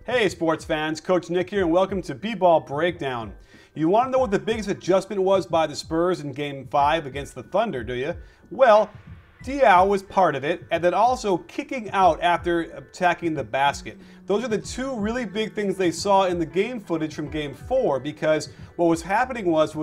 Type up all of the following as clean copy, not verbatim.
Hey sports fans, Coach Nick here and welcome to B-Ball Breakdown. You want to know what the biggest adjustment was by the Spurs in Game 5 against the Thunder, do you? Well, Diaw was part of it, and then also kicking out after attacking the basket. Those are the two really big things they saw in the game footage from Game 4, because what was happening was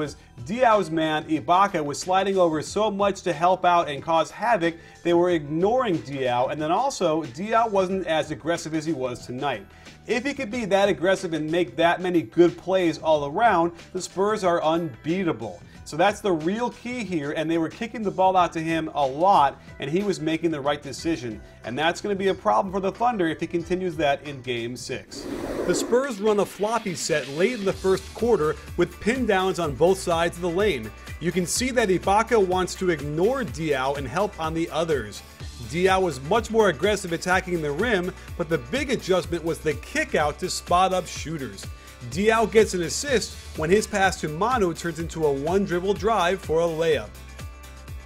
Diaw's man, Ibaka, was sliding over so much to help out and cause havoc, they were ignoring Diaw, and then also Diaw wasn't as aggressive as he was tonight. If he could be that aggressive and make that many good plays all around, the Spurs are unbeatable. So that's the real key here, and they were kicking the ball out to him a lot, and he was making the right decision. And that's going to be a problem for the Thunder if he continues that in Game 6. The Spurs run a floppy set late in the first quarter with pin downs on both sides of the lane. You can see that Ibaka wants to ignore Diaw and help on the others. Diaw was much more aggressive attacking the rim, but the big adjustment was the kick out to spot up shooters. Diaw gets an assist when his pass to Manu turns into a one-dribble drive for a layup.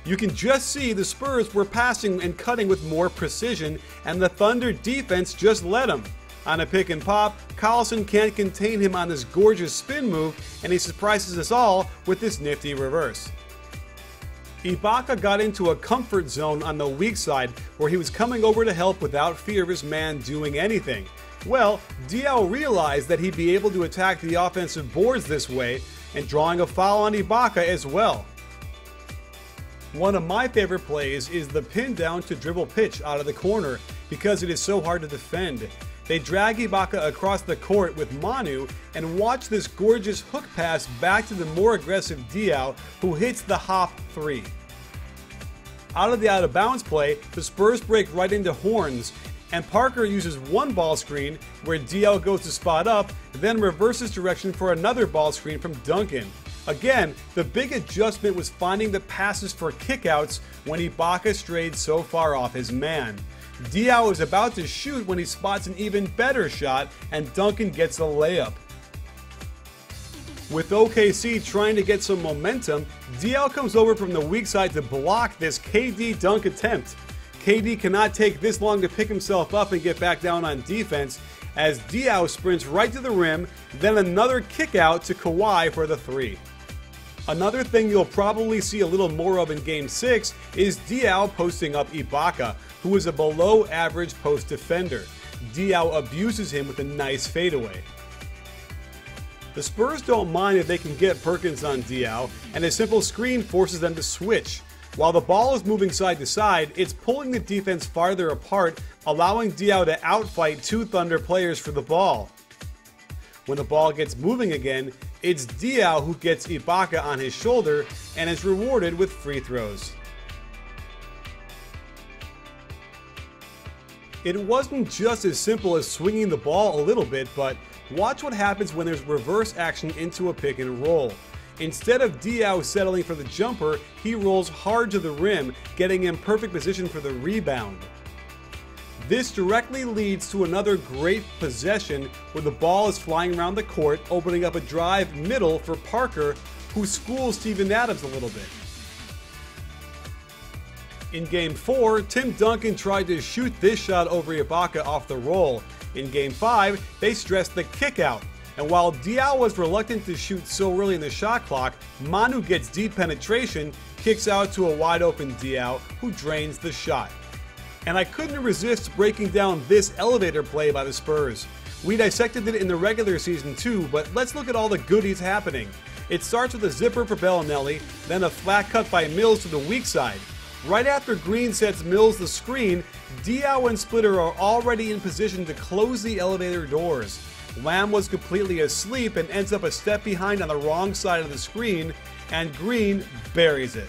You can just see the Spurs were passing and cutting with more precision, and the Thunder defense just let them. On a pick and pop, Collison can't contain him on this gorgeous spin move, and he surprises us all with this nifty reverse. Ibaka got into a comfort zone on the weak side where he was coming over to help without fear of his man doing anything. Well, Diaw realized that he'd be able to attack the offensive boards this way, and drawing a foul on Ibaka as well. One of my favorite plays is the pin down to dribble pitch out of the corner because it is so hard to defend. They drag Ibaka across the court with Manu and watch this gorgeous hook pass back to the more aggressive Diaw, who hits the hop three. Out of the out-of-bounds play, the Spurs break right into horns, and Parker uses one ball screen where Diaw goes to spot up, then reverses direction for another ball screen from Duncan. Again, the big adjustment was finding the passes for kickouts when Ibaka strayed so far off his man. Diaw is about to shoot when he spots an even better shot, and Duncan gets a layup. With OKC trying to get some momentum, Diaw comes over from the weak side to block this KD dunk attempt. KD cannot take this long to pick himself up and get back down on defense, as Diaw sprints right to the rim, then another kick out to Kawhi for the three. Another thing you'll probably see a little more of in Game 6 is Diaw posting up Ibaka, who is a below average post defender. Diaw abuses him with a nice fadeaway. The Spurs don't mind if they can get Perkins on Diaw, and a simple screen forces them to switch. While the ball is moving side to side, it's pulling the defense farther apart, allowing Diaw to outfight two Thunder players for the ball. When the ball gets moving again, it's Diaw who gets Ibaka on his shoulder and is rewarded with free throws. It wasn't just as simple as swinging the ball a little bit, but watch what happens when there's reverse action into a pick and roll. Instead of Diaw settling for the jumper, he rolls hard to the rim, getting in perfect position for the rebound. This directly leads to another great possession where the ball is flying around the court, opening up a drive middle for Parker, who schools Steven Adams a little bit. In Game 4, Tim Duncan tried to shoot this shot over Ibaka off the roll. In Game 5, they stressed the kick out. And while Diaw was reluctant to shoot so early in the shot clock, Manu gets deep penetration, kicks out to a wide open Diaw, who drains the shot. And I couldn't resist breaking down this elevator play by the Spurs. We dissected it in the regular season too, but let's look at all the goodies happening. It starts with a zipper for Bellinelli, then a flat cut by Mills to the weak side. Right after Green sets Mills the screen, Diaw and Splitter are already in position to close the elevator doors. Lamb was completely asleep and ends up a step behind on the wrong side of the screen, and Green buries it.